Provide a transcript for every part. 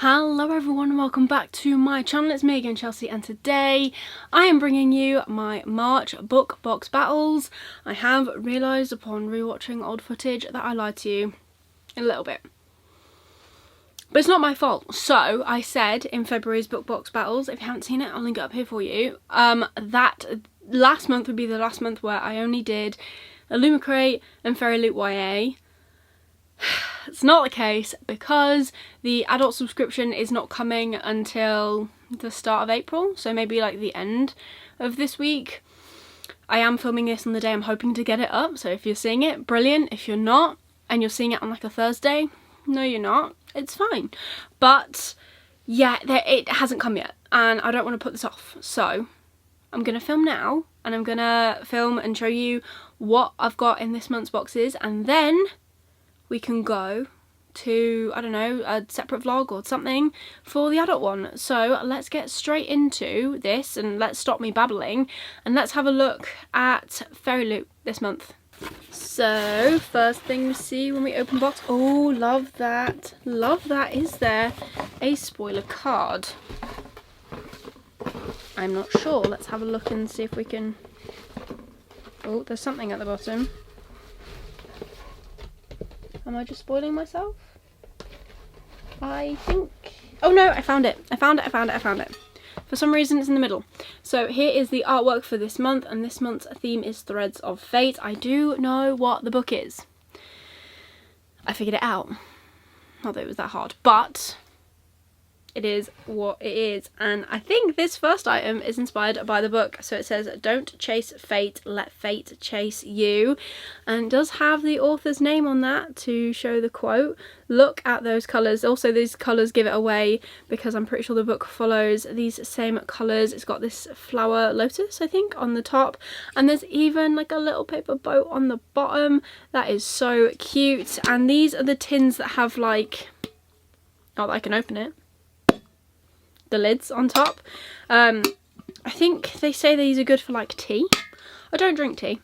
Hello everyone and welcome back to my channel. It's me again, Chelsea, and today I am bringing you my March book box battles. I have realised upon rewatching old footage that I lied to you a little bit. But it's not my fault. So I said in February's book box battles, if you haven't seen it, I'll link it up here for you, that last month would be the last month where I only did Illumicrate and Fairyloot YA. It's not the case because the adult subscription is not coming until the start of April, so maybe like the end of this week. I am filming this on the day I'm hoping to get it up, so if you're seeing it, brilliant. If you're not, and you're seeing it on like a Thursday, no you're not, it's fine. But yeah, it hasn't come yet, and I don't want to put this off, so I'm going to film now, and I'm going to film and show you what I've got in this month's boxes, and then we can go to, I don't know, a separate vlog or something for the adult one. So let's get straight into this and let's stop me babbling and let's have a look at Fairyloot this month. So first thing we see when we open box, oh love that, is there a spoiler card? I'm not sure, let's have a look and see if we can, oh there's something at the bottom. Am I just spoiling myself? I think... Oh no, I found it. I found it. For some reason it's in the middle. So here is the artwork for this month, and this month's theme is Threads of Fate. I do know what the book is. I figured it out. Not that it was that hard, but it is what it is, and I think this first item is inspired by the book. So it says, "Don't chase fate, let fate chase you," and it does have the author's name on that to show the quote. Look at those colours. Also these colours give it away because I'm pretty sure the book follows these same colours. It's got this flower lotus, I think, on the top, and there's even like a little paper boat on the bottom. That is so cute. And these are the tins that have like, oh, I can open it, the lids on top. I think they say these are good for like tea. I don't drink tea,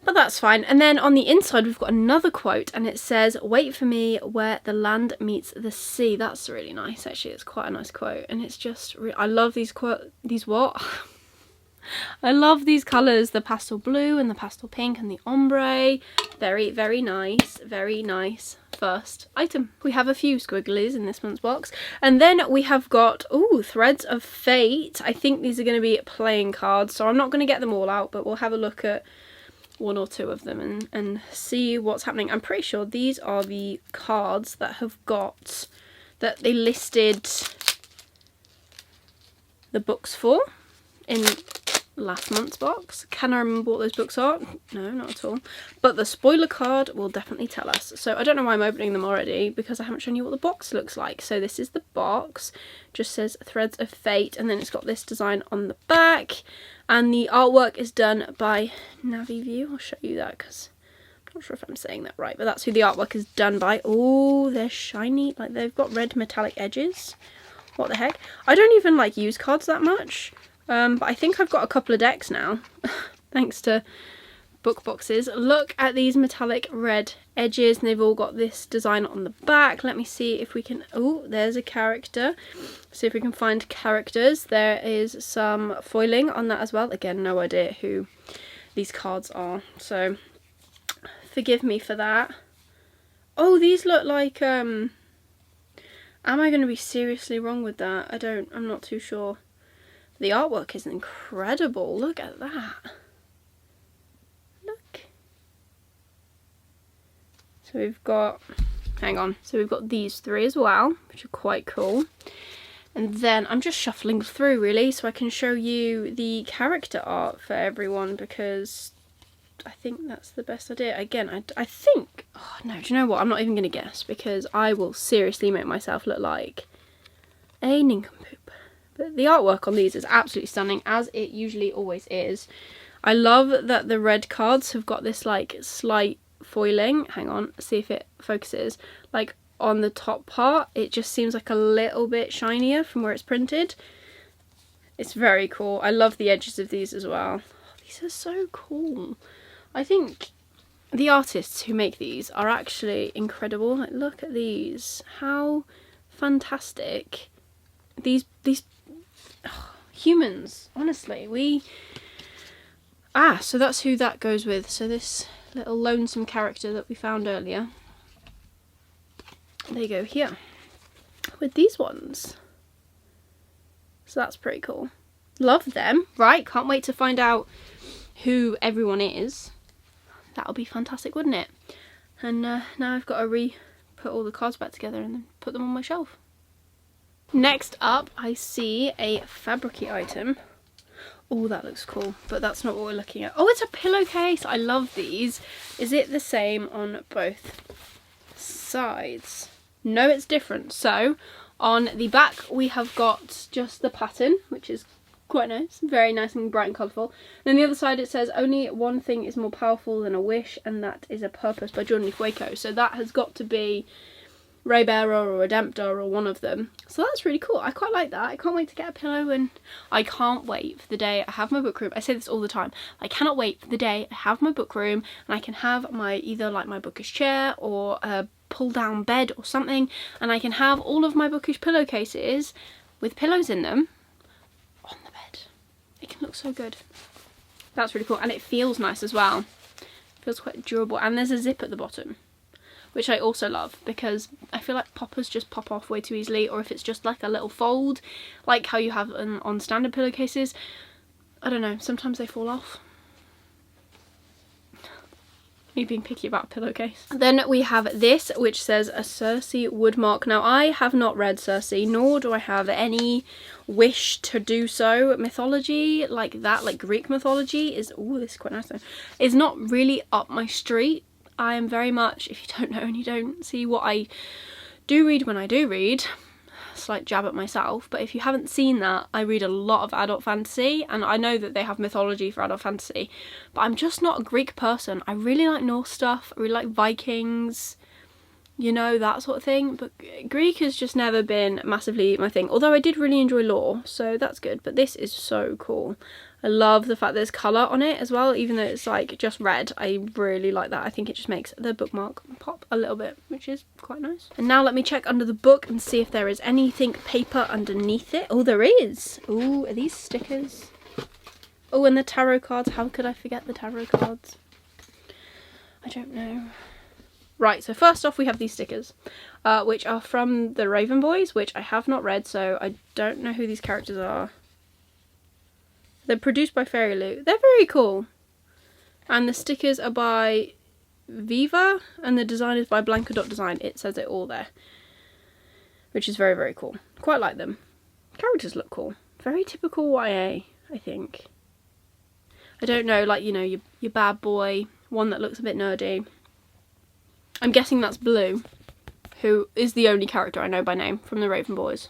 but that's fine. And then on the inside we've got another quote, and it says, "Wait for me where the land meets the sea." That's really nice, actually. It's quite a nice quote, and it's just I love these I love these colours, the pastel blue and the pastel pink and the ombre. Very, very nice, very nice first item. We have a few squigglies in this month's box, and then we have got, ooh, Threads of Fate. I think these are going to be playing cards, so I'm not going to get them all out, but we'll have a look at one or two of them and see what's happening. I'm pretty sure these are the cards that have got, that they listed the books for in last month's box. Can I remember what those books are? No, not at all. But the spoiler card will definitely tell us. So I don't know why I'm opening them already, because I haven't shown you what the box looks like. So this is the box, just says Threads of Fate, and then it's got this design on the back, and the artwork is done by Naviview. I'll show you that because I'm not sure if I'm saying that right, but that's who the artwork is done by. Oh, they're shiny, like they've got red metallic edges. What the heck? I don't even like use cards that much. But I think I've got a couple of decks now, thanks to book boxes. Look at these metallic red edges, and they've all got this design on the back. Let me see if we can, oh, there's a character. See if we can find characters. There is some foiling on that as well. Again, no idea who these cards are, so forgive me for that. Oh, these look like, am I going to be seriously wrong with that? I'm not too sure. The artwork is incredible. Look at that. Look. So we've got, hang on. So we've got these three as well, which are quite cool. And then I'm just shuffling through really so I can show you the character art for everyone, because I think that's the best idea. Again, I think, oh no, do you know what? I'm not even going to guess, because I will seriously make myself look like a nincompoop. But the artwork on these is absolutely stunning, as it usually always is. I love that the red cards have got this like slight foiling. Hang on, see if it focuses. Like on the top part, it just seems like a little bit shinier from where it's printed. It's very cool. I love the edges of these as well. Oh, these are so cool. I think the artists who make these are actually incredible. Like, look at these. How fantastic. These humans, honestly, so that's who that goes with. So this little lonesome character that we found earlier, they go here with these ones. So that's pretty cool. Love them, right? Can't wait to find out who everyone is. That'll be fantastic, wouldn't it? And now I've got to put all the cards back together and then put them on my shelf. Next up, I see a fabric-y item. Oh, that looks cool, but that's not what we're looking at. Oh, it's a pillowcase. I love these. Is it the same on both sides? No, it's different. So on the back we have got just the pattern, which is quite nice, very nice and bright and colourful. Then the other side it says, only one thing is more powerful than a wish, and that is a purpose, by Jordan Waco. So that has got to be Raybearer or Redemptor or one of them. So that's really cool. I quite like that. I can't wait to get a pillow, and I can't wait for the day I have my book room. I say this all the time. I cannot wait for the day I have my book room and I can have my either like my bookish chair or a pull down bed or something, and I can have all of my bookish pillowcases with pillows in them on the bed. It can look so good. That's really cool, and it feels nice as well. It feels quite durable, and there's a zip at the bottom, which I also love, because I feel like poppers just pop off way too easily, or if it's just like a little fold like how you have on standard pillowcases, I don't know, sometimes they fall off. Me being picky about a pillowcase. Then we have this, which says a Cersei woodmark. Now I have not read Cersei, nor do I have any wish to do so. Mythology like that, like Greek mythology, is, oh, this is quite nice though, is not really up my street. I am very much, if you don't know and you don't see what I do read when I do read, slight jab at myself, but if you haven't seen that, I read a lot of adult fantasy, and I know that they have mythology for adult fantasy, but I'm just not a Greek person. I really like Norse stuff, I really like Vikings, you know, that sort of thing, but Greek has just never been massively my thing, although I did really enjoy lore, so that's good. But this is so cool. I love the fact there's colour on it as well, even though it's like just red. I really like that. I think it just makes the bookmark pop a little bit, which is quite nice. And now let me check under the book and see if there is anything paper underneath it. Oh, there is. Oh, are these stickers? Oh, and the tarot cards. How could I forget the tarot cards? I don't know. Right, so first off we have these stickers, which are from the Raven Boys, which I have not read, so I don't know who these characters are. They're produced by Fairyloot. They're very cool. And the stickers are by Viva, and the design is by Blanca Design. It says it all there, which is very, very cool. Quite like them. Characters look cool. Very typical YA, I think. I don't know, like, you know, your bad boy, one that looks a bit nerdy. I'm guessing that's Blue, who is the only character I know by name from the Raven Boys.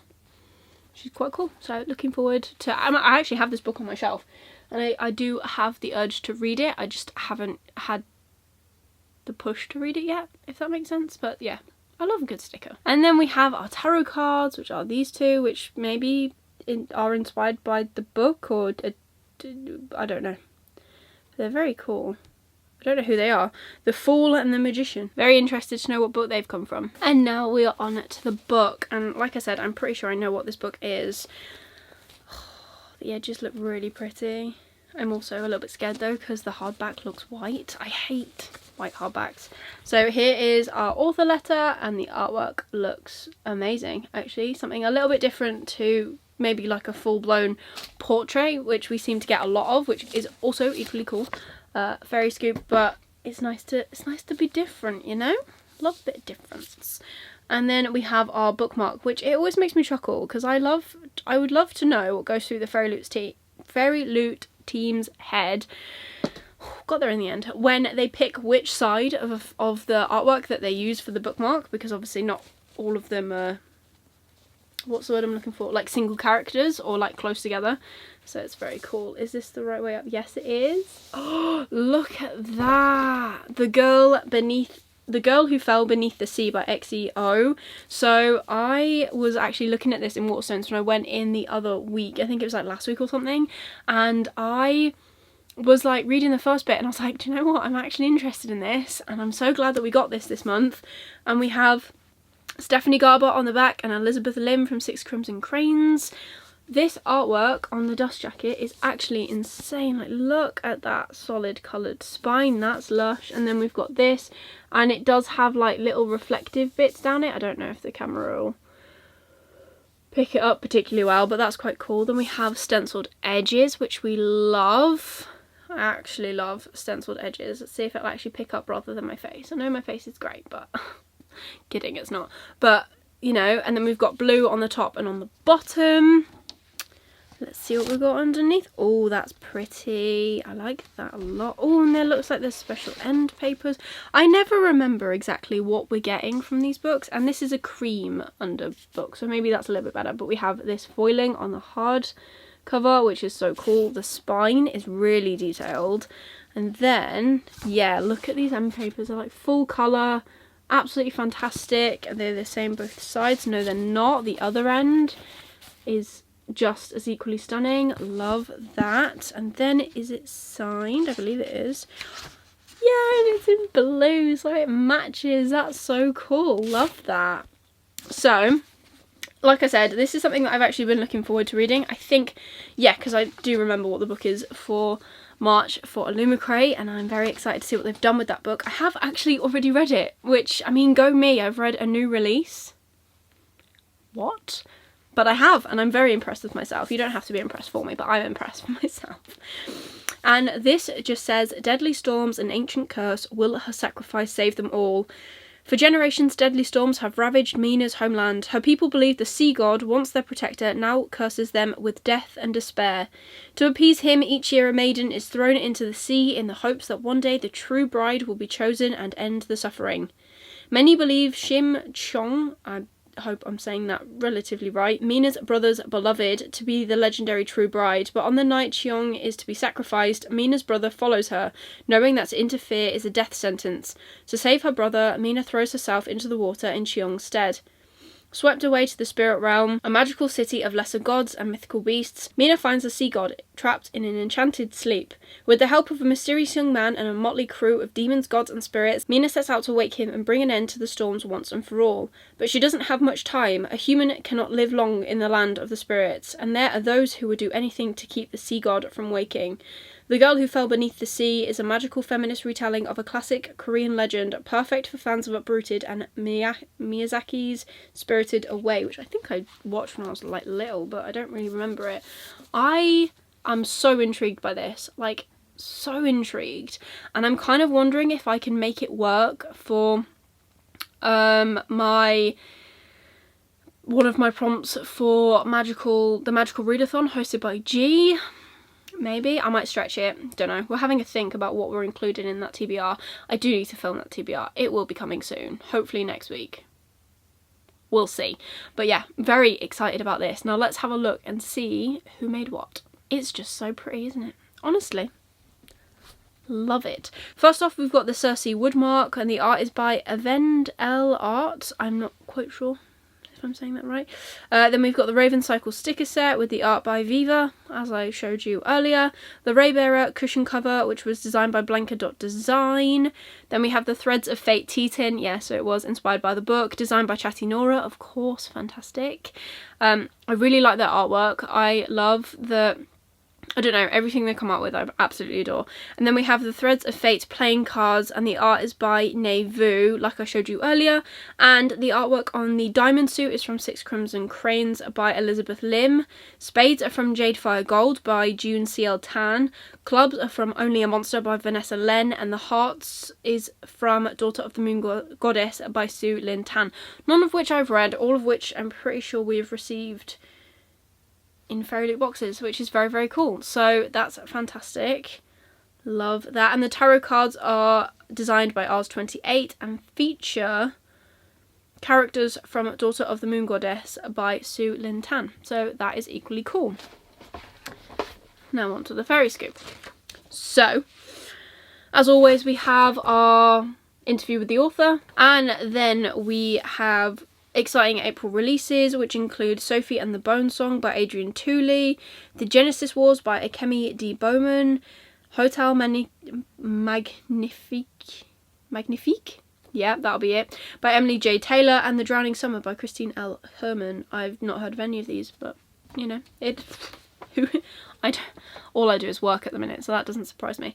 She's quite cool, so looking forward to... I actually have this book on my shelf, and I do have the urge to read it. I just haven't had the push to read it yet, if that makes sense. But yeah, I love a good sticker. And then we have our tarot cards, which are these two, which maybe are inspired by the book, or I don't know. They're very cool. I don't know who they are. The Fool and the Magician. Very interested to know what book they've come from. And now we are on to the book. And like I said, I'm pretty sure I know what this book is. The edges look really pretty. I'm also a little bit scared though, because the hardback looks white. I hate white hardbacks. So here is our author letter, and the artwork looks amazing. Actually, something a little bit different to maybe like a full-blown portrait, which we seem to get a lot of, which is also equally cool. Fairy scoop, but it's nice to be different, you know? Love a bit of difference. And then we have our bookmark, which it always makes me chuckle, because I would love to know what goes through the Fairyloot team's head. Got there in the end. When they pick which side of the artwork that they use for the bookmark, because obviously not all of them are, what's the word I'm looking for? Like single characters or like close together. So it's very cool. Is this the right way up? Yes, it is. Oh, look at that. The Girl Who Fell Beneath the Sea by XEO. So I was actually looking at this in Waterstones when I went in the other week. I think it was like last week or something. And I was like reading the first bit and I was like, do you know what? I'm actually interested in this. And I'm so glad that we got this month. And we have Stephanie Garber on the back and Elizabeth Lim from Six Crimson Cranes. This artwork on the dust jacket is actually insane. Like, look at that solid coloured spine, that's lush. And then we've got this, and it does have like little reflective bits down it. I don't know if the camera will pick it up particularly well, but that's quite cool. Then we have stenciled edges, which we love. I actually love stenciled edges. Let's see if it'll actually pick up rather than my face. I know my face is great, but kidding, it's not. But, you know, and then we've got blue on the top and on the bottom. Let's see what we've got underneath. Oh, that's pretty. I like that a lot. Oh, and there looks like there's special end papers. I never remember exactly what we're getting from these books, and this is a cream under book, so maybe that's a little bit better. But we have this foiling on the hard cover, which is so cool. The spine is really detailed. And then, yeah, look at these end papers. They're like full colour, absolutely fantastic. They're the same both sides. No, they're not. The other end is just as equally stunning. Love that. And then, is it signed? I believe it is. Yeah, and it's in blue, so it matches. That's so cool. Love that. So, like I said, this is something that I've actually been looking forward to reading. I think, yeah, because I do remember what the book is for March for Illumicrate, and I'm very excited to see what they've done with that book. I have actually already read it, which, I mean, go me, I've read a new release. What? But I have, and I'm very impressed with myself. You don't have to be impressed for me, but I'm impressed with myself. And this just says, deadly storms and ancient curse, will her sacrifice save them all? For generations, deadly storms have ravaged Mina's homeland. Her people believe the sea god, once their protector, now curses them with death and despair. To appease him, each year a maiden is thrown into the sea in the hopes that one day the true bride will be chosen and end the suffering. Many believe Shim Chong, I hope I'm saying that relatively right, Mina's brother's beloved, to be the legendary true bride, but on the night Cheong is to be sacrificed, Mina's brother follows her, knowing that to interfere is a death sentence. To save her brother, Mina throws herself into the water in Cheong's stead. Swept away to the spirit realm, a magical city of lesser gods and mythical beasts, Mina finds the sea god trapped in an enchanted sleep. With the help of a mysterious young man and a motley crew of demons, gods and spirits, Mina sets out to wake him and bring an end to the storms once and for all. But she doesn't have much time. A human cannot live long in the land of the spirits, and there are those who would do anything to keep the sea god from waking. The Girl Who Fell Beneath the Sea is a magical feminist retelling of a classic Korean legend, perfect for fans of Uprooted and Miyazaki's Spirited Away, which I think I watched when I was like little, but I don't really remember it. I am so intrigued by this, like so intrigued, and I'm kind of wondering if I can make it work for one of my prompts for the Magical Readathon hosted by G. Maybe I might stretch it, don't know. We're having a think about what we're including in that TBR. I do need to film that TBR. It will be coming soon, hopefully next week. We'll see. But yeah, very excited about this. Now let's have a look and see who made what. It's just so pretty, isn't it? Honestly. Love it. First off, we've got the Cersei woodmark, and the art is by Avend L Art. I'm not quite sure if I'm saying that right. Then we've got the Raven Cycle sticker set with the art by Viva, as I showed you earlier. The Raybearer cushion cover, which was designed by Blanca.Design. Then we have the Threads of Fate tea tin. Yeah, so it was inspired by the book. Designed by Chatty Nora, of course. Fantastic. I really like their artwork. I love I don't know, everything they come out with I absolutely adore. And then we have the Threads of Fate playing cards, and the art is by Nevu, like I showed you earlier. And the artwork on the diamond suit is from Six Crimson Cranes by Elizabeth Lim. Spades are from Jadefire Gold by June C.L. Tan. Clubs are from Only a Monster by Vanessa Len. And the hearts is from Daughter of the Moon Goddess by Sue Lin Tan. None of which I've read, all of which I'm pretty sure we've received in Fairyloot boxes, which is very, very cool. So that's fantastic. Love that. And the tarot cards are designed by Ars28 and feature characters from Daughter of the Moon Goddess by Sue Lin Tan. So that is equally cool. Now on to the Fairy Scoop. So, as always, we have our interview with the author, and then we have exciting April releases, which include Sophie and the Bone Song by Adrian Tooley, The Genesis Wars by Akemi D. Bowman, Hotel Magnifique, Yeah, that'll be it. By Emily J. Taylor, and The Drowning Summer by Christine L. Herman. I've not heard of any of these, but, you know, all I do is work at the minute, so that doesn't surprise me.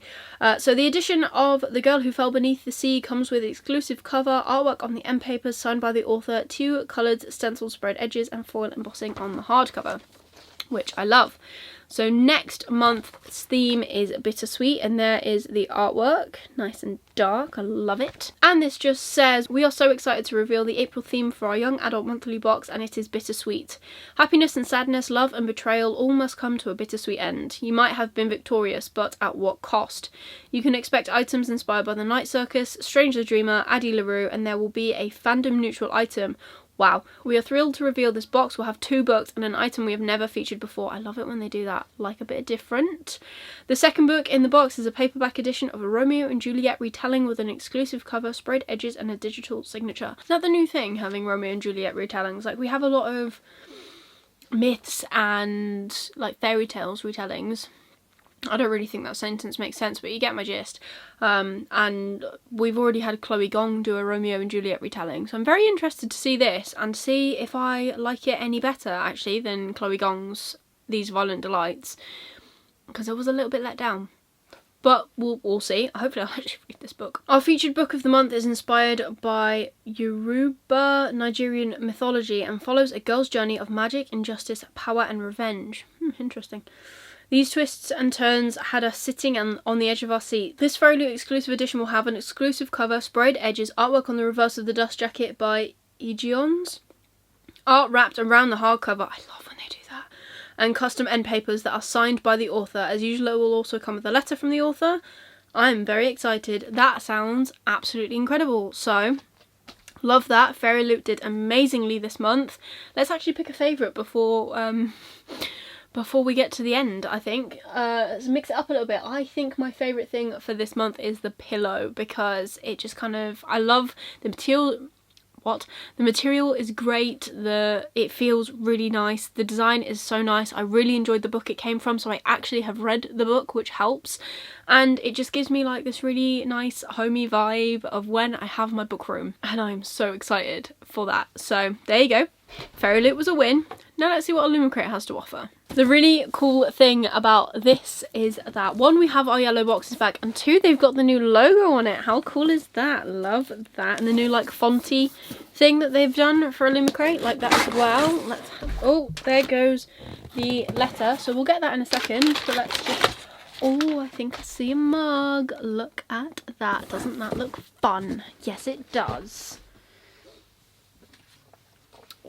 So the edition of The Girl Who Fell Beneath the Sea comes with exclusive cover, artwork on the end papers signed by the author, 2 coloured stencil spread edges, and foil embossing on the hardcover, which I love. So next month's theme is bittersweet, and there is the artwork, nice and dark, I love it. And this just says, we are so excited to reveal the April theme for our young adult monthly box, and it is bittersweet. Happiness and sadness, love and betrayal all must come to a bittersweet end. You might have been victorious, but at what cost? You can expect items inspired by the Night Circus, Strange the Dreamer, Addie LaRue, and there will be a fandom neutral item. Wow, we are thrilled to reveal this box will have 2 books and an item we have never featured before. I love it when they do that, like a bit different. The second book in the box is a paperback edition of a Romeo and Juliet retelling with an exclusive cover, sprayed edges, and a digital signature. Is that the new thing, having Romeo and Juliet retellings? Like, we have a lot of myths and like fairy tales retellings. I don't really think that sentence makes sense, but you get my gist. And we've already had Chloe Gong do a Romeo and Juliet retelling, so I'm very interested to see this and see if I like it any better actually than Chloe Gong's These Violent Delights, because I was a little bit let down. But we'll see. Hopefully I'll actually read this book. Our featured book of the month is inspired by Yoruba Nigerian mythology and follows a girl's journey of magic, injustice, power and revenge. Interesting. These twists and turns had us sitting on the edge of our seat. This Fairyloot exclusive edition will have an exclusive cover, sprayed edges, artwork on the reverse of the dust jacket by Egeons, art wrapped around the hardcover. I love when they do that. And custom end papers that are signed by the author. As usual, it will also come with a letter from the author. I'm very excited. That sounds absolutely incredible. So, love that. Fairyloot did amazingly this month. Let's actually pick a favourite before we get to the end, I think. Let's mix it up a little bit. I think my favourite thing for this month is the pillow, because it just kind of, I love the material. The material is great, it feels really nice, the design is so nice. I really enjoyed the book it came from, so I actually have read the book, which helps, and it just gives me like this really nice homey vibe of when I have my book room, and I'm so excited for that. So there you go, Fairyloot was a win. Now let's see what Illumicrate has to offer. The really cool thing about this is that 1, we have our yellow boxes back, and 2, they've got the new logo on it. How cool is that? Love that. And the new like fonty thing that they've done for Illumicrate, like that as well. Let's have, oh, there goes the letter. So we'll get that in a second, but let's just, oh, I think I see a mug. Look at that. Doesn't that look fun? Yes, it does.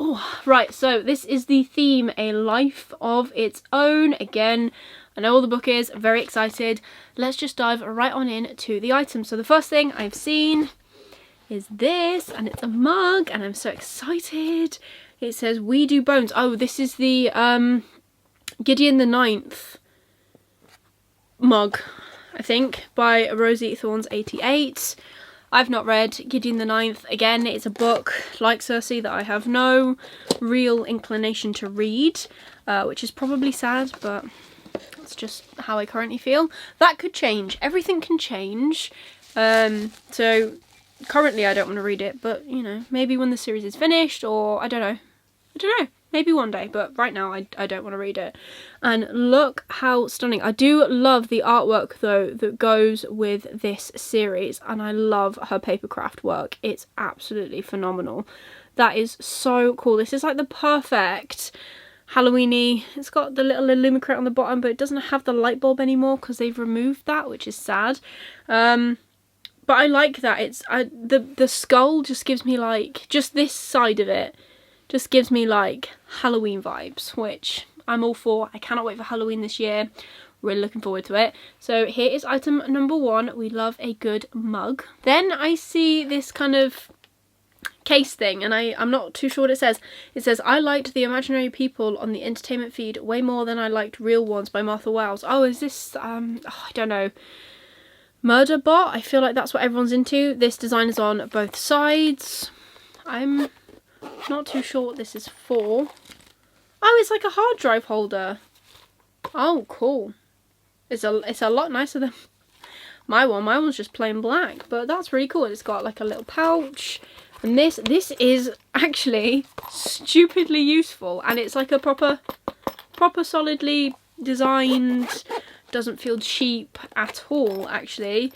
Oh, right, so this is the theme, A Life of Its Own. Again, I know all the book is, very excited. Let's just dive right on in to the items. So the first thing I've seen is this, and it's a mug, and I'm so excited. It says, We Do Bones. Oh, this is the Gideon the Ninth mug, I think, by Rosie Thorns 88. I've not read Gideon the Ninth. Again, it's a book, like Cersei, that I have no real inclination to read, which is probably sad, but that's just how I currently feel. That could change. Everything can change. So currently I don't want to read it, but, you know, maybe when the series is finished, or I don't know. Maybe one day, but right now I don't want to read it. And look how stunning. I do love the artwork though that goes with this series, and I love her papercraft work. It's absolutely phenomenal. That is so cool. This is like the perfect Halloween-y. It's got the little Illumicrate on the bottom, but it doesn't have the light bulb anymore because they've removed that, which is sad. But I like that. It's the skull just gives me like, just this side of it just gives me like Halloween vibes, which I'm all for. I cannot wait for Halloween this year. Really looking forward to it. So here is item number 1. We love a good mug. Then I see this kind of case thing, and I'm not too sure what it says. It says, I liked the imaginary people on the entertainment feed way more than I liked real ones by Martha Wells. Oh, is this, I don't know, Murder Bot? I feel like that's what everyone's into. This design is on both sides. I'm not too sure what this is for. Oh, it's like a hard drive holder. Oh, cool. It's a lot nicer than my one's just plain black, but that's really cool. It's got like a little pouch, and this is actually stupidly useful, and it's like a proper solidly designed, doesn't feel cheap at all actually.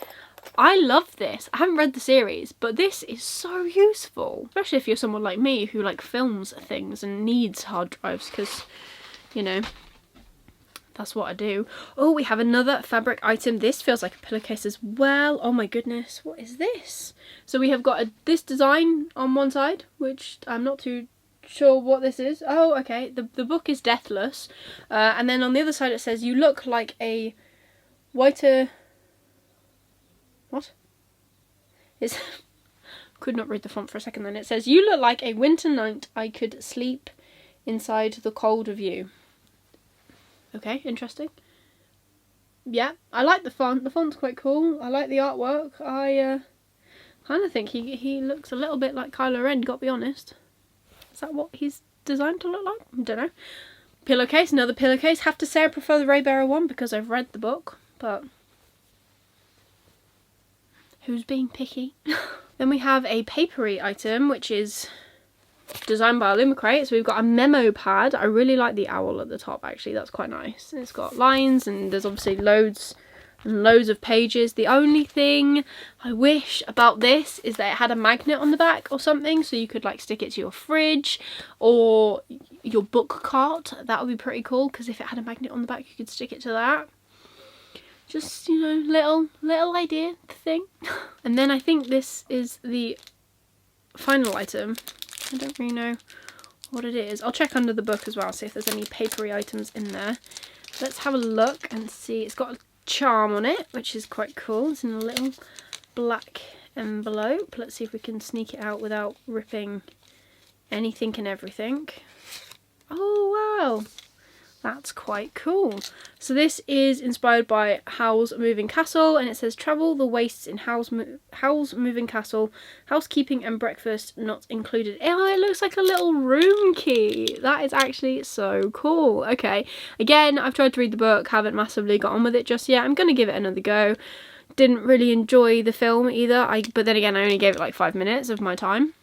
I love this. I haven't read the series, but this is so useful, especially if you're someone like me who like films things and needs hard drives, because, you know, that's what I do. Oh, we have another fabric item. This feels like a pillowcase as well. Oh my goodness, what is this? So we have got this design on one side, which I'm not too sure what this is. Oh, okay, the book is Deathless, and then on the other side it says, you look like a whiter... What? It's... could not read the font for a second then. It says, you look like a winter night I could sleep inside the cold of you. Okay, interesting. Yeah, I like the font. The font's quite cool. I like the artwork. I kind of think he looks a little bit like Kylo Ren, gotta be honest. Is that what he's designed to look like? I don't know. Pillowcase, another pillowcase. Have to say I prefer the Raybearer one because I've read the book, but... who's being picky? Then we have a papery item, which is designed by Illumicrate. So we've got a memo pad. I really like the owl at the top, actually. That's quite nice. And it's got lines, and there's obviously loads and loads of pages. The only thing I wish about this is that it had a magnet on the back or something, so you could like stick it to your fridge or your book cart. That would be pretty cool, because if it had a magnet on the back, you could stick it to that. Just, you know, little idea thing. And then I think this is the final item. I don't really know what it is. I'll check under the book as well, see if there's any papery items in there. Let's have a look and see. It's got a charm on it, which is quite cool. It's in a little black envelope. Let's see if we can sneak it out without ripping anything and everything. Oh wow, that's quite cool. So this is inspired by Howl's Moving Castle, and it says travel the wastes in Howl's Moving Castle, housekeeping and breakfast not included. Oh, it looks like a little room key. That is actually so cool. Okay, again, I've tried to read the book, haven't massively got on with it just yet. I'm gonna give it another go. Didn't really enjoy the film either, but then again, I only gave it like 5 minutes of my time.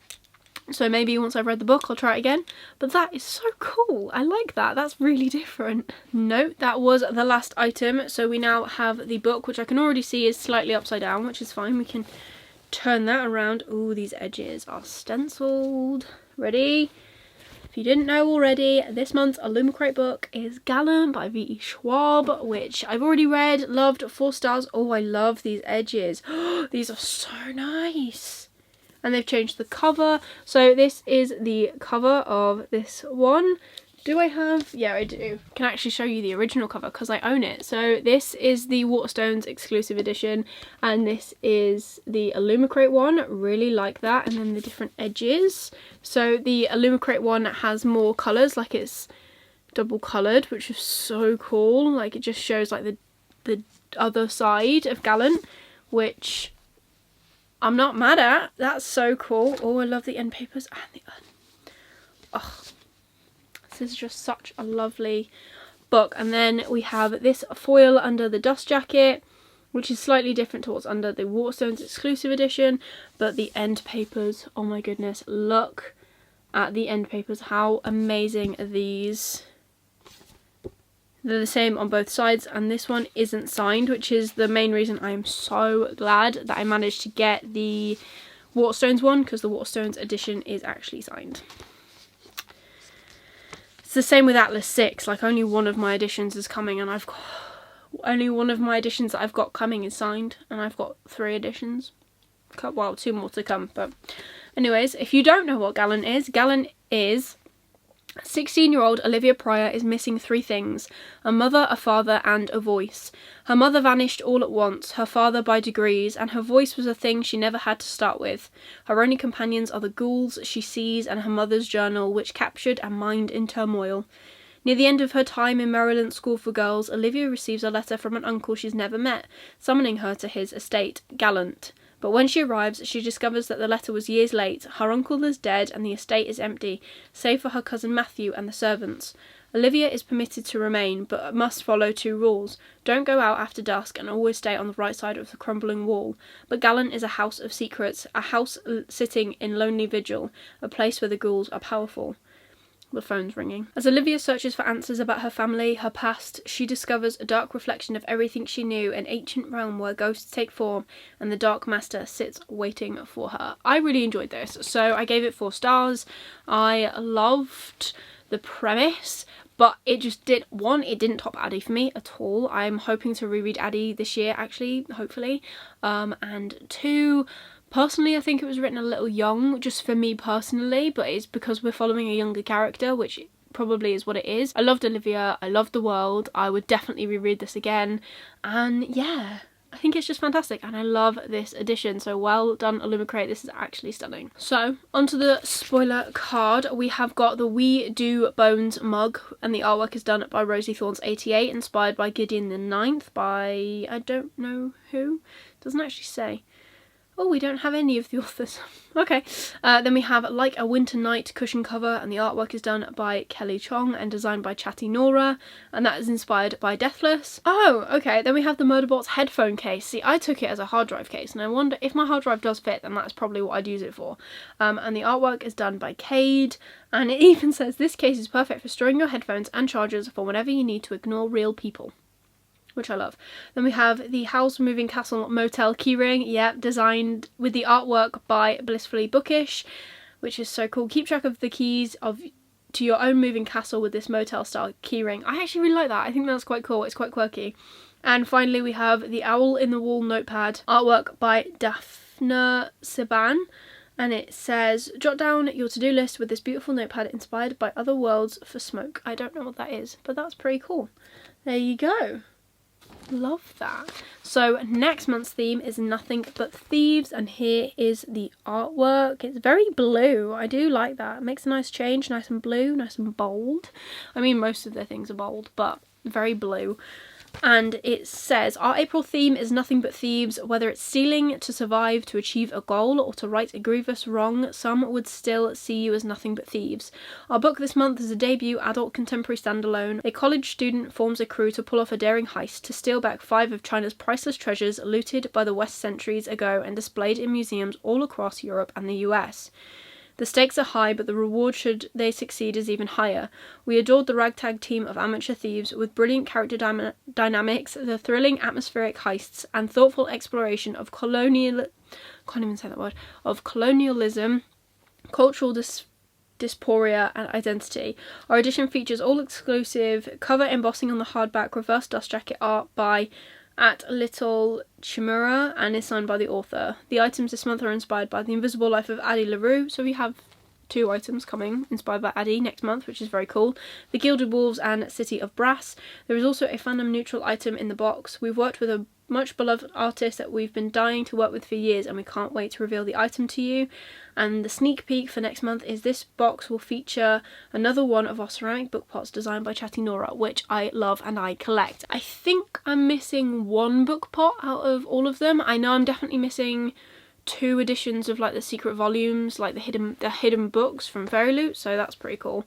So maybe once I've read the book, I'll try it again. But that is so cool. I like that. That's really different. No, that was the last item. So we now have the book, which I can already see is slightly upside down, which is fine. We can turn that around. Ooh, these edges are stenciled. Ready? If you didn't know already, this month's Illumicrate book is Gallant by V.E. Schwab, which I've already read, loved, 4 stars. Oh, I love these edges. These are so nice. And they've changed the cover. So this is the cover of this one. Do I have? Yeah, I do. I can actually show you the original cover because I own it. So this is the Waterstones exclusive edition, and this is the Illumicrate one. Really like that. And then the different edges. So the Illumicrate one has more colours, like it's double coloured, which is so cool. Like it just shows like the other side of Gallant, which I'm not mad at. That's so cool. Oh, I love the end papers and the oh, this is just such a lovely book. And then we have this foil under the dust jacket, which is slightly different to what's under the Waterstones exclusive edition. But the end papers, oh my goodness, look at the end papers. How amazing are these? They're the same on both sides, and this one isn't signed, which is the main reason I am so glad that I managed to get the Waterstones one, because the Waterstones edition is actually signed. It's the same with Atlas 6, like only one of my editions is coming, and I've got only one of my editions that I've got coming is signed, and I've got 3 editions. Well, 2 more to come, but anyways, if you don't know what Gallant is 16-year-old Olivia Pryor is missing 3 things: a mother, a father, and a voice. Her mother vanished all at once, her father by degrees, and her voice was a thing she never had to start with. Her only companions are the ghouls she sees and her mother's journal, which captured a mind in turmoil. Near the end of her time in Maryland's school for girls, Olivia receives a letter from an uncle she's never met, summoning her to his estate, Gallant. But when she arrives, she discovers that the letter was years late. Her uncle is dead and the estate is empty, save for her cousin Matthew and the servants. Olivia is permitted to remain, but must follow 2 rules. Don't go out after dusk and always stay on the right side of the crumbling wall. But Gallant is a house of secrets, a house sitting in lonely vigil, a place where the ghouls are powerful. The phone's ringing. As Olivia searches for answers about her family, her past, she discovers a dark reflection of everything she knew, an ancient realm where ghosts take form, and the Dark Master sits waiting for her. I really enjoyed this, so I gave it 4 stars. I loved the premise, but it just it didn't top Addie for me at all. I'm hoping to reread Addie this year, actually, hopefully. And 2, personally, I think it was written a little young, just for me personally, but it's because we're following a younger character, which probably is what it is. I loved Olivia, I loved the world, I would definitely reread this again, and yeah, I think it's just fantastic, and I love this edition, so well done Illumicrate, this is actually stunning. So, onto the spoiler card, we have got the We Do Bones mug, and the artwork is done by Rosie Thorns 88, inspired by Gideon the Ninth, by I don't know who, doesn't actually say. Oh, we don't have any of the authors. Okay. Then we have Like a Winter Night cushion cover, and the artwork is done by Kelly Chong and designed by Chatty Nora, and that is inspired by Deathless. Oh, okay. Then we have the Murderbot's headphone case. See, I took it as a hard drive case, and I wonder if my hard drive does fit, then that's probably what I'd use it for. And the artwork is done by Cade, and it even says this case is perfect for storing your headphones and chargers for whenever you need to ignore real people, which I love. Then we have the House Moving Castle Motel keyring, yeah, designed with the artwork by Blissfully Bookish, which is so cool. Keep track of the keys to your own moving castle with this motel style keyring. I actually really like that. I think that's quite cool. It's quite quirky. And finally we have the Owl in the Wall notepad, artwork by Daphne Siban, and it says, jot down your to-do list with this beautiful notepad inspired by other worlds for smoke. I don't know what that is, but that's pretty cool. There you go. Love that. So next month's theme is Nothing But Thieves, and here is the artwork. It's very blue. I do like that. It makes a nice change, nice and blue, nice and bold. I mean, most of their things are bold, but very blue. And it says, our April theme is nothing but thieves. Whether it's stealing to survive, to achieve a goal, or to right a grievous wrong, some would still see you as nothing but thieves. Our book this month is a debut adult contemporary standalone. A college student forms a crew to pull off a daring heist to steal back 5 of China's priceless treasures looted by the West centuries ago and displayed in museums all across Europe and the US. The stakes are high, but the reward should they succeed is even higher. We adored the ragtag team of amateur thieves with brilliant character dynamics, the thrilling atmospheric heists, and thoughtful exploration of colonialism, cultural dysphoria, and identity. Our edition features all exclusive cover embossing on the hardback, reverse dust jacket art by at Little Chimera, and is signed by the author. The items this month are inspired by The Invisible Life of Addie LaRue, so we have 2 items coming inspired by Addie next month, which is very cool. The Gilded Wolves and City of Brass. There is also a fandom neutral item in the box. We've worked with a much beloved artist that we've been dying to work with for years, and we can't wait to reveal the item to you. And the sneak peek for next month is this box will feature another one of our ceramic book pots designed by Chatty Nora, which I love and I collect. I think I'm missing 1 book pot out of all of them. I know I'm definitely missing 2 editions of like the secret volumes, like the hidden books from Fairyloot, so that's pretty cool.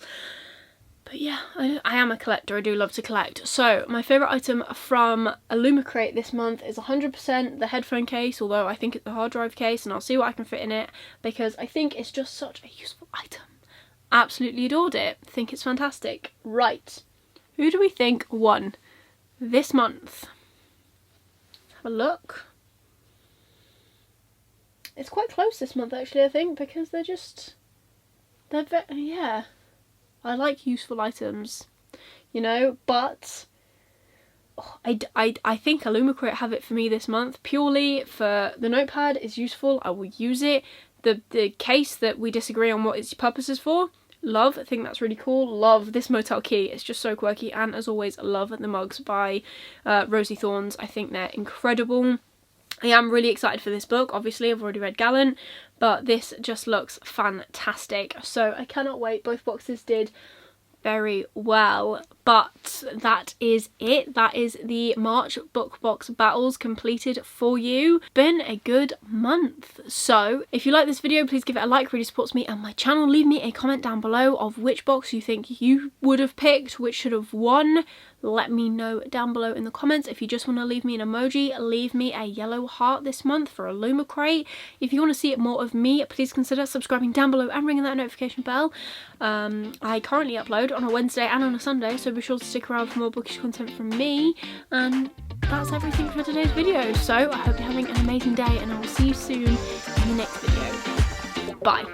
But yeah, I am a collector. I do love to collect. So my favourite item from Illumicrate this month is 100% the headphone case, although I think it's the hard drive case, and I'll see what I can fit in it because I think it's just such a useful item. Absolutely adored it. Think it's fantastic. Right, who do we think won this month? Have a look. It's quite close this month actually, I think, because yeah. I like useful items, you know, but I think Illumicrate have it for me this month, purely for the notepad is useful, I will use it. The case that we disagree on what its purpose is for, love, I think that's really cool. Love this motel key, it's just so quirky, and as always, love the mugs by Rosie Thorns. I think they're incredible. I am really excited for this book. Obviously, I've already read Gallant, but this just looks fantastic. So I cannot wait. Both boxes did very well. But that is it. That is the March book box battles completed for you. Been a good month. So if you like this video, please give it a like, really supports me and my channel. Leave me a comment down below of which box you think you would have picked, which should have won. Let me know down below in the comments. If you just want to leave me an emoji, leave me a yellow heart this month for Illumicrate. If you want to see more of me, please consider subscribing down below and ringing that notification bell. I currently upload on a Wednesday and on a Sunday, so be sure to stick around for more bookish content from me. And that's everything for today's video. So I hope you're having an amazing day, and I will see you soon in the next video. Bye.